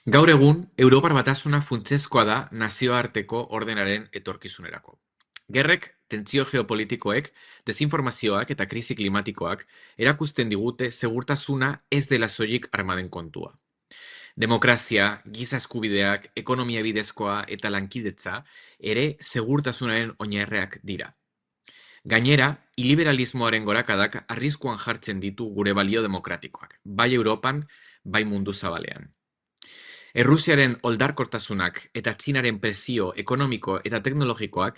Gaur egun, Europar Batasuna funtsezkoa da nazioarteko ordenaren etorkizunerako. Gerrek, tentsio geopolitikoek, desinformazioak eta krisi klimatikoak erakusten digute segurtasuna ez dela soilik armaden kontua. Demokrazia, giza eskubideak, ekonomia bidezkoa eta lankidetza ere segurtasunaren oinarriak dira. Gainera, iliberalismoaren gorakadak arriskuan jartzen ditu gure balio demokratikoak, bai Europan, bai mundu zabalean. Errusiaren oldarkortasunak eta Txinaren presio ekonomiko eta teknologikoak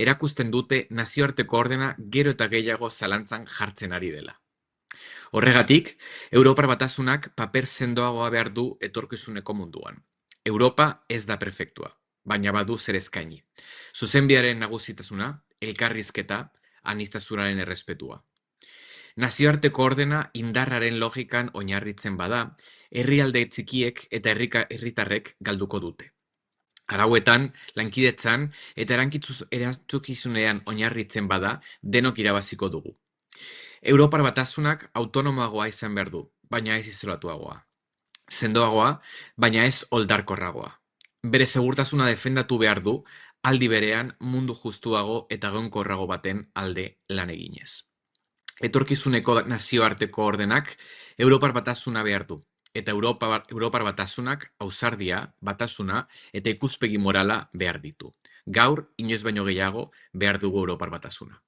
erakusten dute nazioarteko ordena gero eta gehiago zalantzan jartzen ari dela. Horregatik, Europar Batasunak paper sendoagoa behar du etorkizuneko munduan. Europa ez da perfektua, baina badu zer eskaini. Zuzenbidearen nagusitasuna, elkarrizketa, aniztasunaren errespetua. Nazioarteko ordena indarraren logikan oinarritzen bada, herrialde txikiek eta herritarrek galduko dute. Arauetan, lankidetzan eta erantzukizunean oinarritzen bada, denok irabaziko dugu. Europar Batasunak autonomoagoa izan behar du, baina ez izolatuagoa. Sendoagoa, baina ez oldarkorragoa. Bere segurtasuna defendatu behar du, aldi berean mundu justuago eta egonkorrago baten alde lan eginez. Etorkizuneko nazioarteko ordenak Europar Batasuna behar du, eta Europar Batasunak ausardia, batasuna eta ikuspegi morala behar ditu. Gaur, inoiz baino gehiago, behar dugu Europar Batasuna.